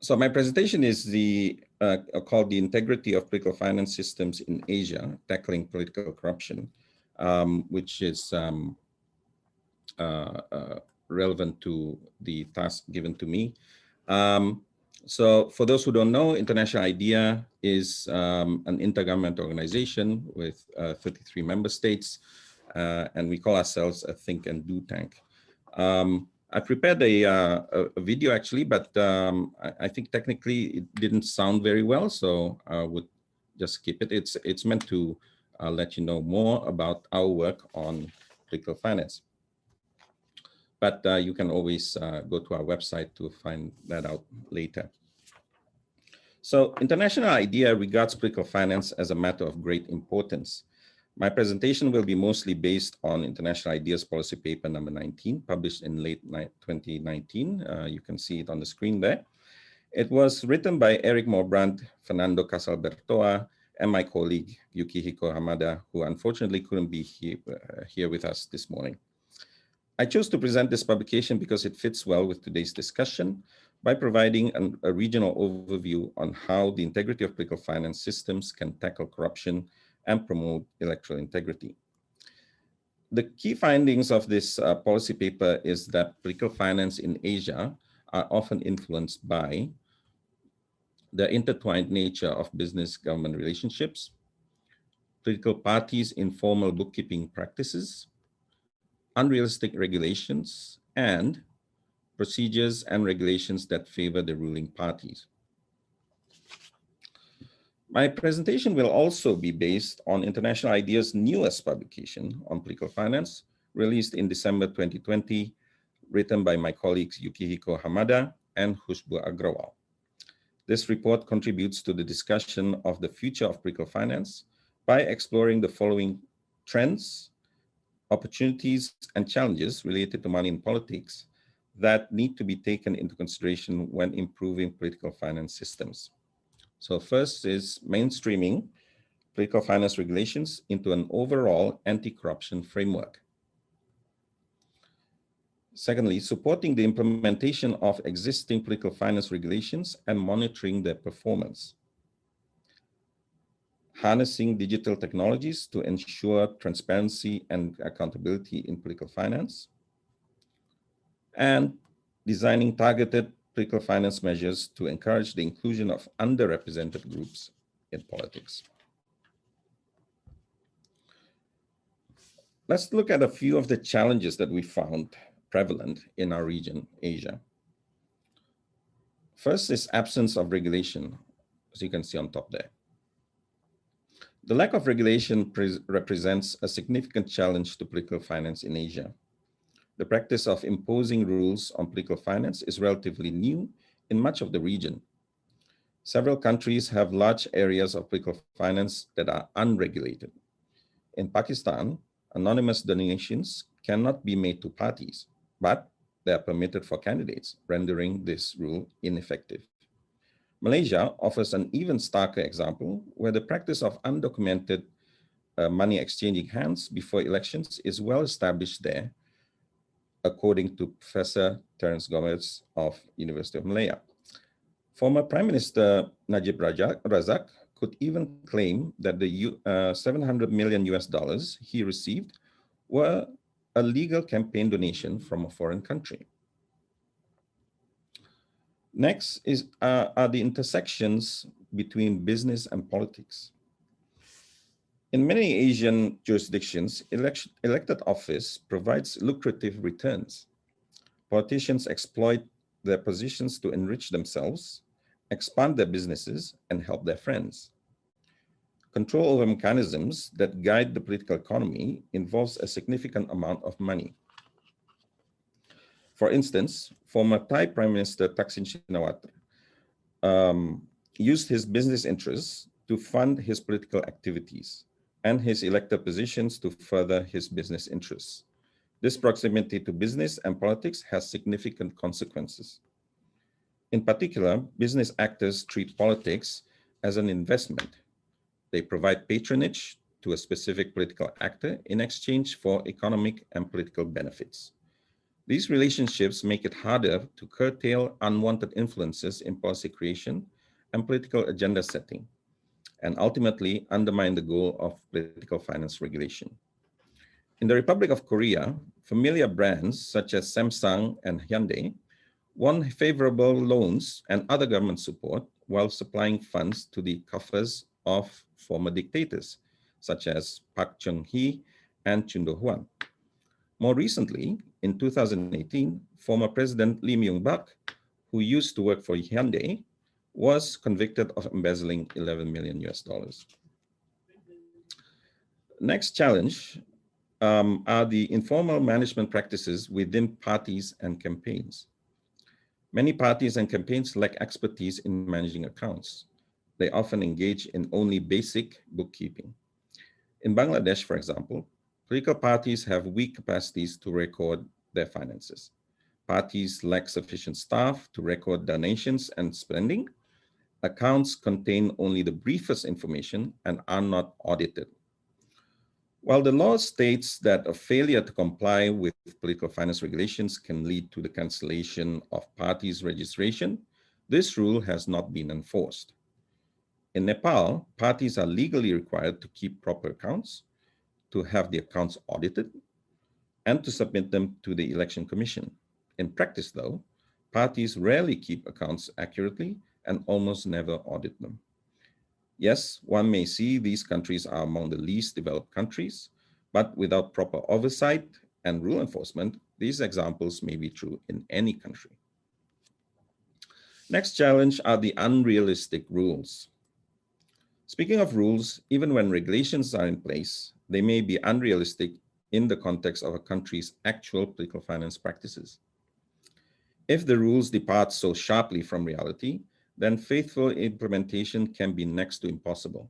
So my presentation is called The Integrity of Political Finance Systems in Asia, Tackling Political Corruption, which is relevant to the task given to me. So for those who don't know, International IDEA is an intergovernmental organization with 33 member states, and we call ourselves a think and do tank. I prepared a video actually, but I think technically it didn't sound very well, so I would just skip it. It's meant to let you know more about our work on political finance. But you can always go to our website to find that out later. So International IDEA regards political finance as a matter of great importance. My presentation will be mostly based on International IDEA's policy paper number 19, published in late 2019. You can see it on the screen there. It was written by Eric Morbrandt, Fernando Casalbertoa, and my colleague Yukihiko Hamada, who unfortunately couldn't be here with us this morning. I chose to present this publication because it fits well with today's discussion by providing a regional overview on how the integrity of political finance systems can tackle corruption and promote electoral integrity. The key findings of this policy paper is that political finance in Asia are often influenced by the intertwined nature of business-government relationships, political parties' informal bookkeeping practices, unrealistic regulations, and procedures and regulations that favor the ruling parties. My presentation will also be based on International IDEA's newest publication on political finance, released in December 2020, written by my colleagues Yukihiko Hamada and Khushbu Agrawal. This report contributes to the discussion of the future of political finance by exploring the following trends, opportunities, and challenges related to money in politics that need to be taken into consideration when improving political finance systems. So first is mainstreaming political finance regulations into an overall anti-corruption framework. Secondly, supporting the implementation of existing political finance regulations and monitoring their performance. Harnessing digital technologies to ensure transparency and accountability in political finance. And designing targeted political finance measures to encourage the inclusion of underrepresented groups in politics. Let's look at a few of the challenges that we found prevalent in our region, Asia. First is absence of regulation, as you can see on top there. The lack of regulation represents a significant challenge to political finance in Asia. The practice of imposing rules on political finance is relatively new in much of the region. Several countries have large areas of political finance that are unregulated. In Pakistan, anonymous donations cannot be made to parties, but they are permitted for candidates, rendering this rule ineffective. Malaysia offers an even starker example where the practice of undocumented money exchanging hands before elections is well established there, according to Professor Terence Gomez of University of Malaya. Former Prime Minister Najib Razak could even claim that the $700 million he received were a legal campaign donation from a foreign country. Next are the intersections between business and politics. In many Asian jurisdictions, elected office provides lucrative returns. Politicians exploit their positions to enrich themselves, expand their businesses, and help their friends. Control over mechanisms that guide the political economy involves a significant amount of money. For instance, former Thai Prime Minister Thaksin Shinawatra used his business interests to fund his political activities and his elected positions to further his business interests. This proximity to business and politics has significant consequences. In particular, business actors treat politics as an investment. They provide patronage to a specific political actor in exchange for economic and political benefits. These relationships make it harder to curtail unwanted influences in policy creation and political agenda setting, and ultimately undermine the goal of political finance regulation. In the Republic of Korea, familiar brands such as Samsung and Hyundai won favorable loans and other government support while supplying funds to the coffers of former dictators, such as Park Chung-hee and Chun Do-hwan. More recently, in 2018, former President Lee Myung-bak, who used to work for Hyundai, was convicted of embezzling 11 million US dollars. Next challenge are the informal management practices within parties and campaigns. Many parties and campaigns lack expertise in managing accounts. They often engage in only basic bookkeeping. In Bangladesh, for example, political parties have weak capacities to record their finances. Parties lack sufficient staff to record donations and spending. Accounts contain only the briefest information and are not audited. While the law states that a failure to comply with political finance regulations can lead to the cancellation of parties' registration, this rule has not been enforced. In Nepal, parties are legally required to keep proper accounts, to have the accounts audited, and to submit them to the Election Commission. In practice, though, parties rarely keep accounts accurately and almost never audit them. Yes, one may see these countries are among the least developed countries, but without proper oversight and rule enforcement, these examples may be true in any country. Next challenge are the unrealistic rules. Speaking of rules, even when regulations are in place, they may be unrealistic in the context of a country's actual political finance practices. If the rules depart so sharply from reality, then faithful implementation can be next to impossible.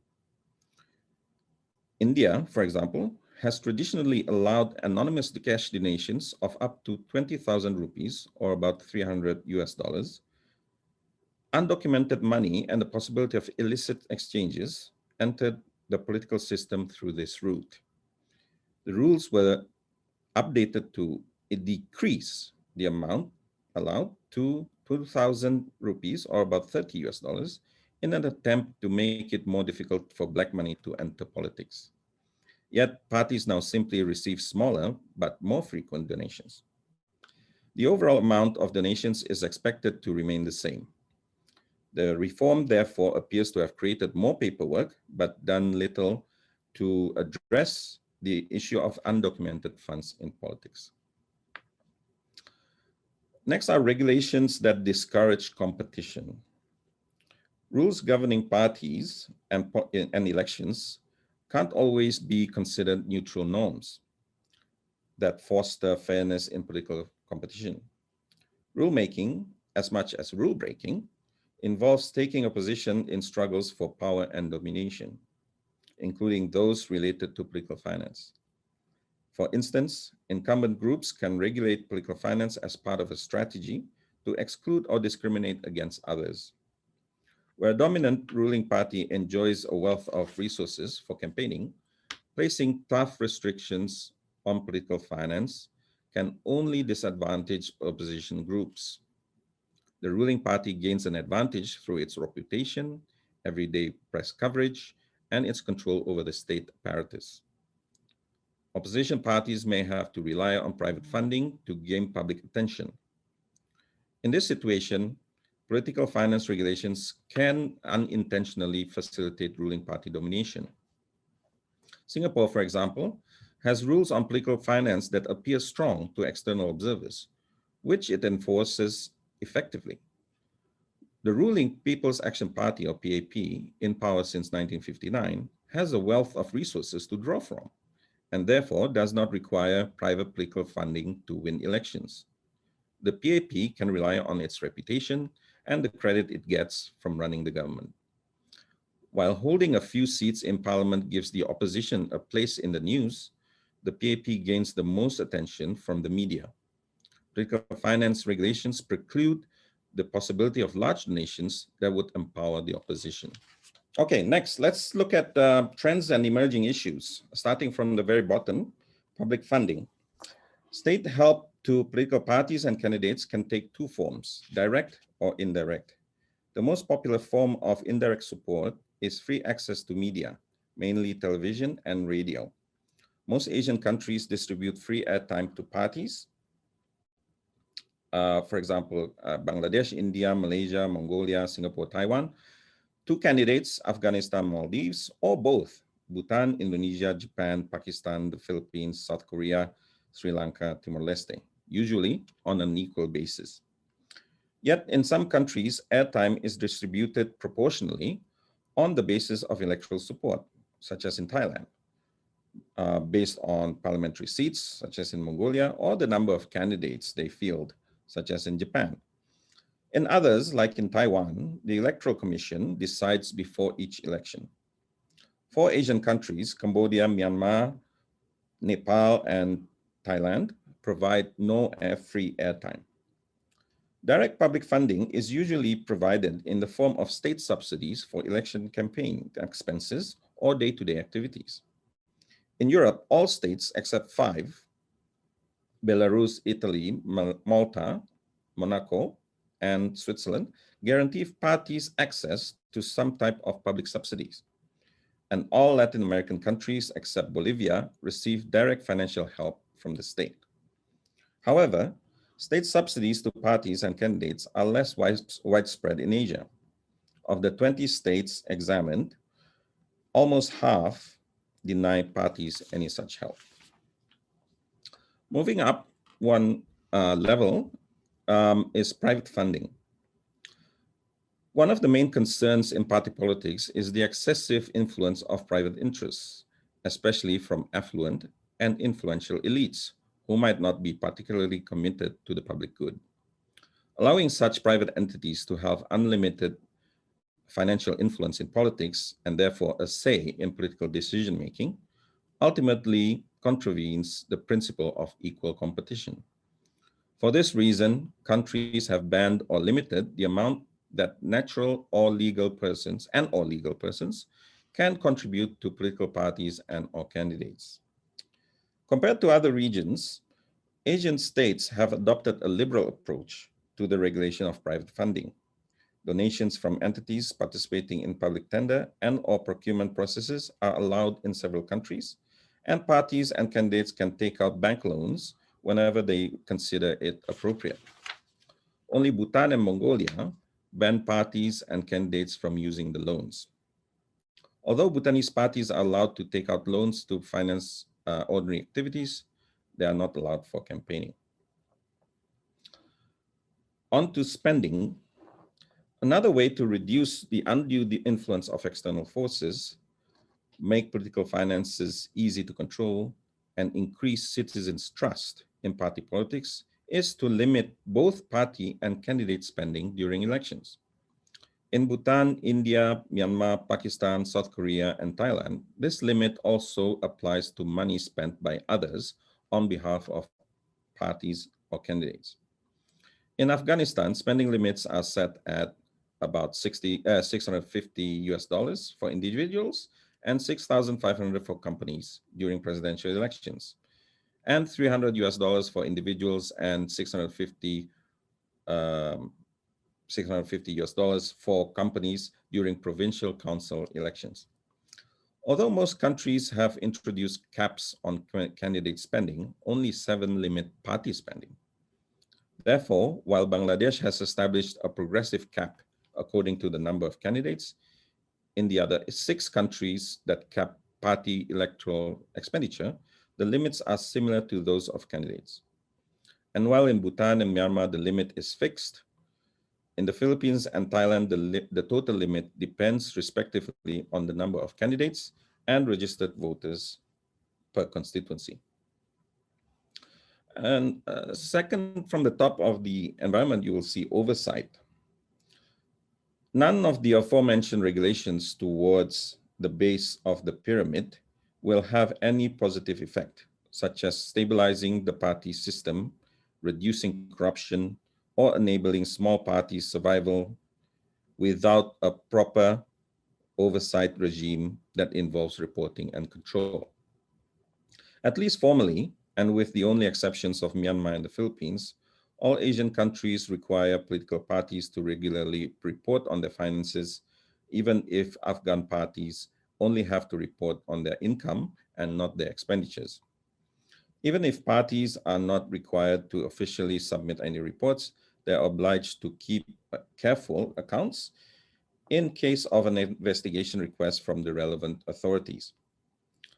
India, for example, has traditionally allowed anonymous cash donations of up to 20,000 rupees, or about 300 US dollars. Undocumented money and the possibility of illicit exchanges entered the political system through this route. The rules were updated to decrease the amount allowed to 2,000 rupees, or about 30 US dollars, in an attempt to make it more difficult for black money to enter politics. Yet parties now simply receive smaller but more frequent donations. The overall amount of donations is expected to remain the same. The reform, therefore, appears to have created more paperwork, but done little to address the issue of undocumented funds in politics. Next are regulations that discourage competition. Rules governing parties and elections can't always be considered neutral norms that foster fairness in political competition. Rulemaking, as much as rule breaking, involves taking a position in struggles for power and domination, including those related to political finance. For instance, incumbent groups can regulate political finance as part of a strategy to exclude or discriminate against others. Where a dominant ruling party enjoys a wealth of resources for campaigning, placing tough restrictions on political finance can only disadvantage opposition groups. The ruling party gains an advantage through its reputation, everyday press coverage, and its control over the state apparatus. Opposition parties may have to rely on private funding to gain public attention. In this situation, political finance regulations can unintentionally facilitate ruling party domination. Singapore, for example, has rules on political finance that appear strong to external observers, which it enforces effectively. The ruling People's Action Party, or PAP, in power since 1959, has a wealth of resources to draw from, and therefore does not require private political funding to win elections. The PAP can rely on its reputation and the credit it gets from running the government. While holding a few seats in parliament gives the opposition a place in the news, the PAP gains the most attention from the media. Political finance regulations preclude the possibility of large donations that would empower the opposition. Okay, next, let's look at trends and emerging issues, starting from the very bottom, public funding. State help to political parties and candidates can take two forms, direct or indirect. The most popular form of indirect support is free access to media, mainly television and radio. Most Asian countries distribute free airtime to parties. For example, Bangladesh, India, Malaysia, Mongolia, Singapore, Taiwan. To candidates, Afghanistan, Maldives, or both, Bhutan, Indonesia, Japan, Pakistan, the Philippines, South Korea, Sri Lanka, Timor-Leste, usually on an equal basis. Yet in some countries, airtime is distributed proportionally on the basis of electoral support, such as in Thailand, based on parliamentary seats, such as in Mongolia, or the number of candidates they field, such as in Japan. In others, like in Taiwan, the Electoral Commission decides before each election. For Asian countries, Cambodia, Myanmar, Nepal, and Thailand provide no free airtime. Direct public funding is usually provided in the form of state subsidies for election campaign expenses or day-to-day activities. In Europe, all states except 5, Belarus, Italy, Malta, Monaco, and Switzerland, guarantee parties access to some type of public subsidies. And all Latin American countries except Bolivia receive direct financial help from the state. However, state subsidies to parties and candidates are less widespread in Asia. Of the 20 states examined, almost half deny parties any such help. Moving up one level is private funding. One of the main concerns in party politics is the excessive influence of private interests, especially from affluent and influential elites who might not be particularly committed to the public good. Allowing such private entities to have unlimited financial influence in politics and therefore a say in political decision-making ultimately contravenes the principle of equal competition. For this reason, countries have banned or limited the amount that natural or legal persons can contribute to political parties and or candidates. Compared to other regions, Asian states have adopted a liberal approach to the regulation of private funding. Donations from entities participating in public tender and or procurement processes are allowed in several countries, and parties and candidates can take out bank loans whenever they consider it appropriate. Only Bhutan and Mongolia ban parties and candidates from using the loans. Although Bhutanese parties are allowed to take out loans to finance ordinary activities, they are not allowed for campaigning. On to spending. Another way to reduce the undue influence of external forces, make political finances easy to control, and increase citizens' trust in party politics is to limit both party and candidate spending during elections. In Bhutan, India, Myanmar, Pakistan, South Korea, and Thailand, this limit also applies to money spent by others on behalf of parties or candidates. In Afghanistan, spending limits are set at about $650 for individuals and $6,500 for companies during presidential elections, and $300 for individuals and $650 for companies during provincial council elections. Although most countries have introduced caps on candidate spending, only 7 limit party spending. Therefore, while Bangladesh has established a progressive cap according to the number of candidates, in the other 6 countries that cap party electoral expenditure, the limits are similar to those of candidates. And while in Bhutan and Myanmar, the limit is fixed, in the Philippines and Thailand, the total limit depends respectively on the number of candidates and registered voters per constituency. And second, from the top of the environment, you will see oversight. None of the aforementioned regulations towards the base of the pyramid will have any positive effect, such as stabilizing the party system, reducing corruption, or enabling small parties' survival without a proper oversight regime that involves reporting and control. At least formally, and with the only exceptions of Myanmar and the Philippines, all Asian countries require political parties to regularly report on their finances, even if Afghan parties only have to report on their income and not their expenditures. Even if parties are not required to officially submit any reports, they are obliged to keep careful accounts in case of an investigation request from the relevant authorities.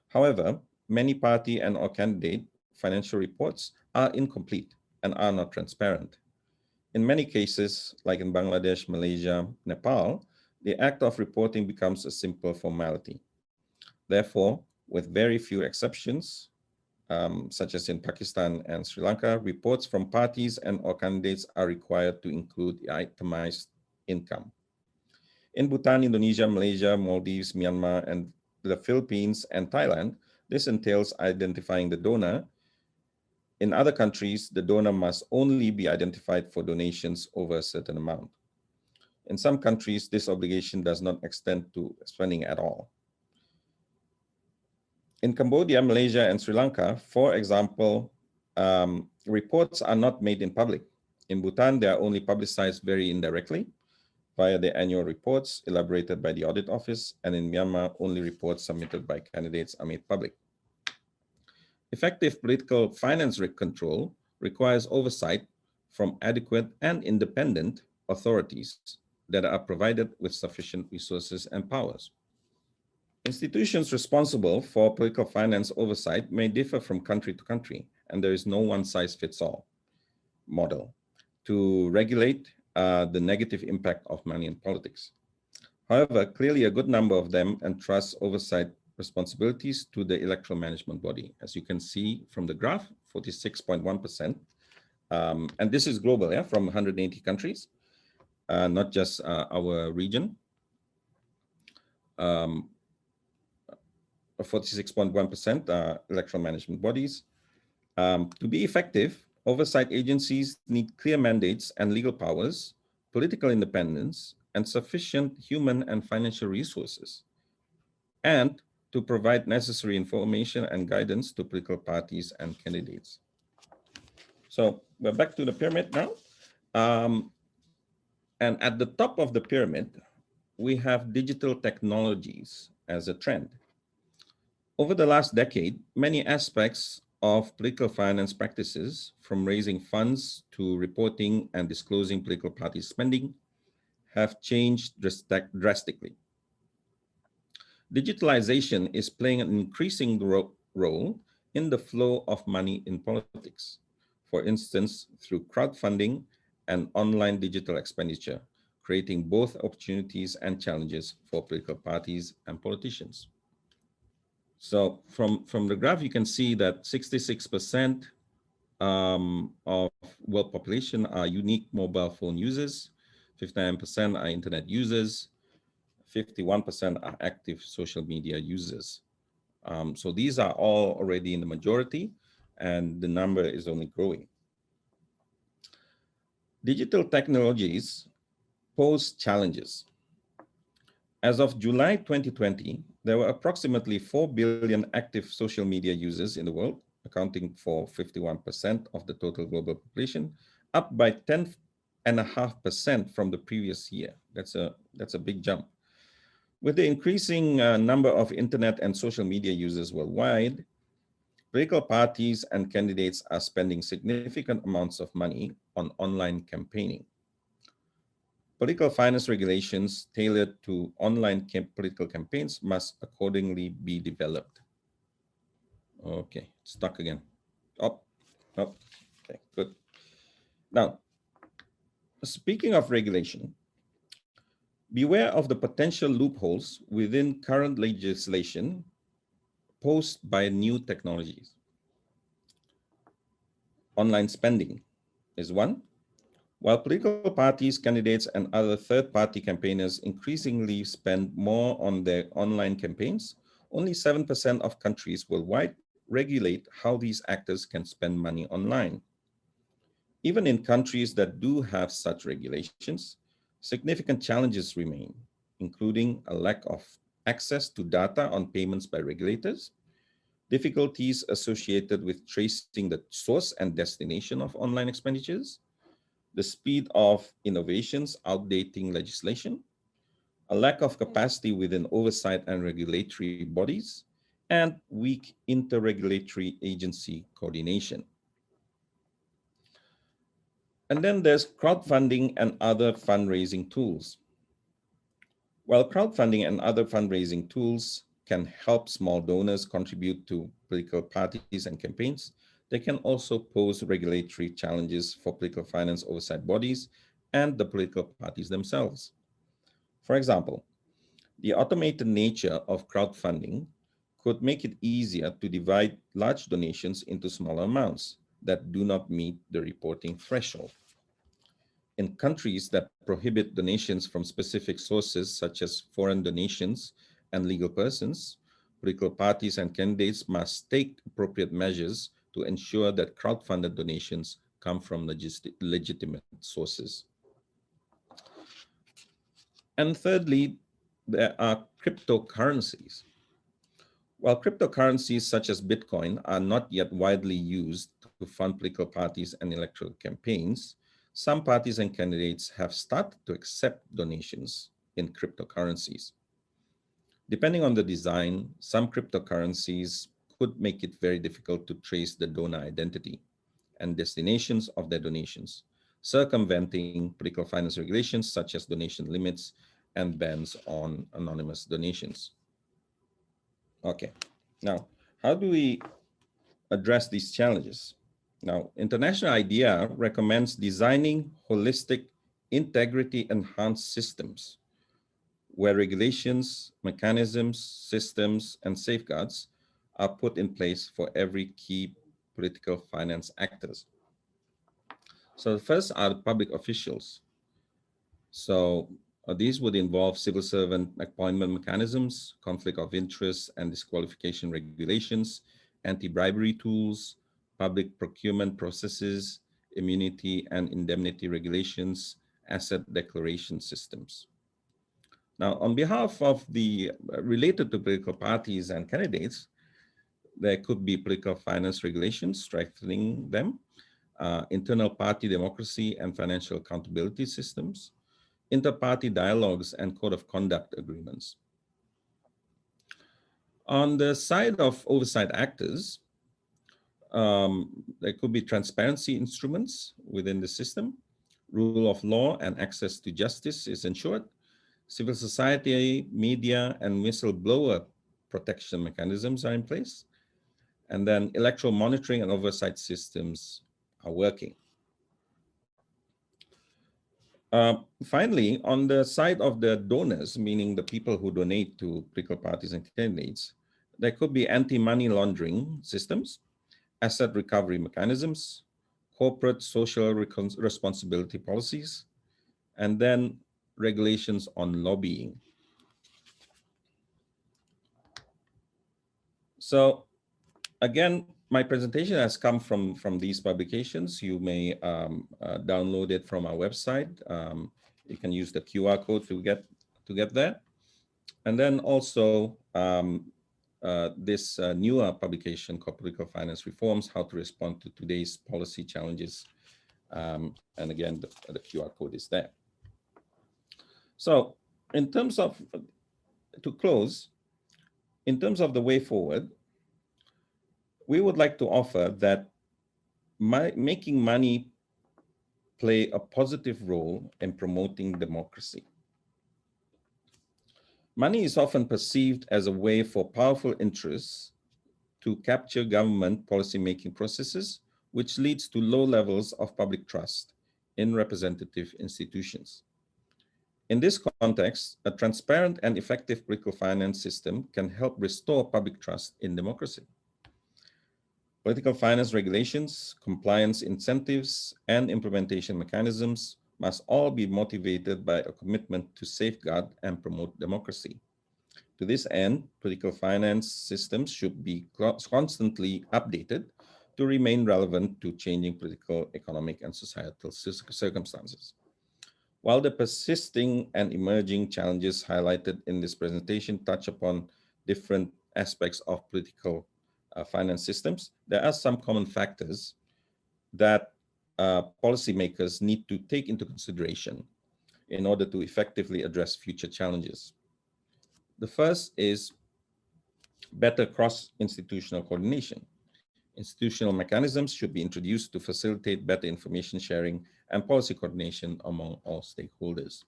However, many party and or candidate financial reports are incomplete and are not transparent. In many cases, like in Bangladesh, Malaysia, Nepal, the act of reporting becomes a simple formality. Therefore, with very few exceptions, such as in Pakistan and Sri Lanka, reports from parties and or candidates are required to include itemized income. In Bhutan, Indonesia, Malaysia, Maldives, Myanmar, and the Philippines and Thailand, this entails identifying the donor. In other countries, the donor must only be identified for donations over a certain amount. In some countries, this obligation does not extend to spending at all. In Cambodia, Malaysia, and Sri Lanka, for example, reports are not made in public. In Bhutan, they are only publicized very indirectly via the annual reports elaborated by the Audit Office, and in Myanmar, only reports submitted by candidates are made public. Effective political finance control requires oversight from adequate and independent authorities that are provided with sufficient resources and powers. Institutions responsible for political finance oversight may differ from country to country, and there is no one-size-fits-all model to regulate the negative impact of money in politics. However, clearly a good number of them entrust oversight responsibilities to the electoral management body. As you can see from the graph, 46.1%. And this is global, yeah, from 180 countries, not just our region. 46.1% electoral management bodies. To be effective, oversight agencies need clear mandates and legal powers, political independence, and sufficient human and financial resources, and to provide necessary information and guidance to political parties and candidates. So we're back to the pyramid now. And at the top of the pyramid, we have digital technologies as a trend. Over the last decade, many aspects of political finance practices, from raising funds to reporting and disclosing political party spending, have changed drastically. Digitalization is playing an increasing role in the flow of money in politics. For instance, through crowdfunding and online digital expenditure, creating both opportunities and challenges for political parties and politicians. So from the graph, you can see that 66% of world population are unique mobile phone users, 59% are internet users, 51% are active social media users. So these are all already in the majority, and the number is only growing. Digital technologies pose challenges. As of July 2020, there were approximately 4 billion active social media users in the world, accounting for 51% of the total global population, up by 10.5% from the previous year. That's a big jump. With the increasing number of internet and social media users worldwide, political parties and candidates are spending significant amounts of money on online campaigning. Political finance regulations tailored to online political campaigns must accordingly be developed. Okay, stuck again. Oh, okay, good. Now, speaking of regulation, beware of the potential loopholes within current legislation posed by new technologies. Online spending is one. While political parties, candidates, and other third-party campaigners increasingly spend more on their online campaigns, only 7% of countries worldwide regulate how these actors can spend money online. Even in countries that do have such regulations, significant challenges remain, including a lack of access to data on payments by regulators, difficulties associated with tracing the source and destination of online expenditures, the speed of innovations outdating legislation, a lack of capacity within oversight and regulatory bodies, and weak interregulatory agency coordination. And then there's crowdfunding and other fundraising tools. While crowdfunding and other fundraising tools can help small donors contribute to political parties and campaigns, they can also pose regulatory challenges for political finance oversight bodies and the political parties themselves. For example, the automated nature of crowdfunding could make it easier to divide large donations into smaller amounts that do not meet the reporting threshold. In countries that prohibit donations from specific sources, such as foreign donations and legal persons, political parties and candidates must take appropriate measures to ensure that crowdfunded donations come from legitimate sources. And thirdly, there are cryptocurrencies. While cryptocurrencies such as Bitcoin are not yet widely used to fund political parties and electoral campaigns, some parties and candidates have started to accept donations in cryptocurrencies. Depending on the design, some cryptocurrencies could make it very difficult to trace the donor identity and destinations of their donations, circumventing political finance regulations such as donation limits and bans on anonymous donations. Okay, now, how do we address these challenges? Now, International IDEA recommends designing holistic, integrity-enhanced systems where regulations, mechanisms, systems, and safeguards are put in place for every key political finance actors. So the first are the public officials. So these would involve civil servant appointment mechanisms, conflict of interest and disqualification regulations, anti-bribery tools, public procurement processes, immunity and indemnity regulations, asset declaration systems. Now, on behalf of the related to political parties and candidates, there could be political finance regulations strengthening them, internal party democracy and financial accountability systems, inter-party dialogues and code of conduct agreements. On the side of oversight actors, there could be transparency instruments within the system, rule of law and access to justice is ensured, civil society, media, and whistleblower protection mechanisms are in place, and then electoral monitoring and oversight systems are working. Finally, on the side of the donors, meaning the people who donate to political parties and candidates, there could be anti-money laundering systems, asset recovery mechanisms, corporate social responsibility policies, and then regulations on lobbying. So again, my presentation has come from these publications. You may download it from our website. You can use the QR code to get there. And then also this newer publication called Political Finance Reforms, How to Respond to Today's Policy Challenges. And again, the QR code is there. So in terms of, to close, in terms of the way forward, we would like to offer that making money play a positive role in promoting democracy. Money is often perceived as a way for powerful interests to capture government policy-making processes, which leads to low levels of public trust in representative institutions. In this context, a transparent and effective political finance system can help restore public trust in democracy. Political finance regulations, compliance incentives, and implementation mechanisms must all be motivated by a commitment to safeguard and promote democracy. To this end, political finance systems should be constantly updated to remain relevant to changing political, economic, and societal circumstances. While the persisting and emerging challenges highlighted in this presentation touch upon different aspects of political finance systems, there are some common factors that policymakers need to take into consideration in order to effectively address future challenges. The first is better cross-institutional coordination. Institutional mechanisms should be introduced to facilitate better information sharing and policy coordination among all stakeholders.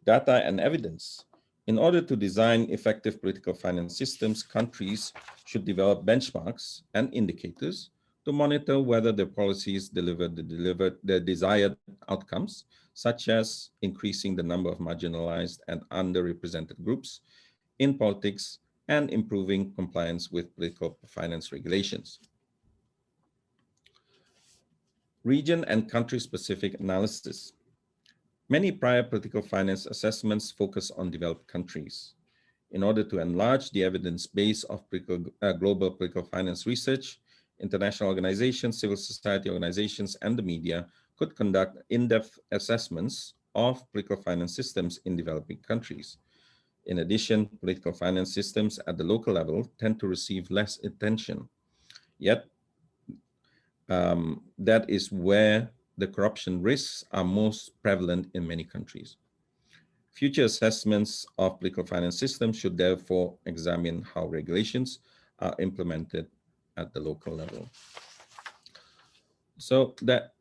Data and evidence. In order to design effective political finance systems, countries should develop benchmarks and indicators to monitor whether their policies deliver the desired outcomes, such as increasing the number of marginalized and underrepresented groups in politics and improving compliance with political finance regulations. Region and country-specific analysis. Many prior political finance assessments focus on developed countries. In order to enlarge the evidence base of global political finance research, international organizations, civil society organizations, and the media could conduct in-depth assessments of political finance systems in developing countries. In addition, political finance systems at the local level tend to receive less attention. Yet, that is where the corruption risks are most prevalent in many countries. Future assessments of political finance systems should therefore examine how regulations are implemented at the local level. So that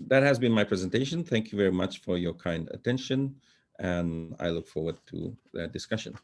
has been my presentation. Thank you very much for your kind attention, and I look forward to the discussion. Thank you.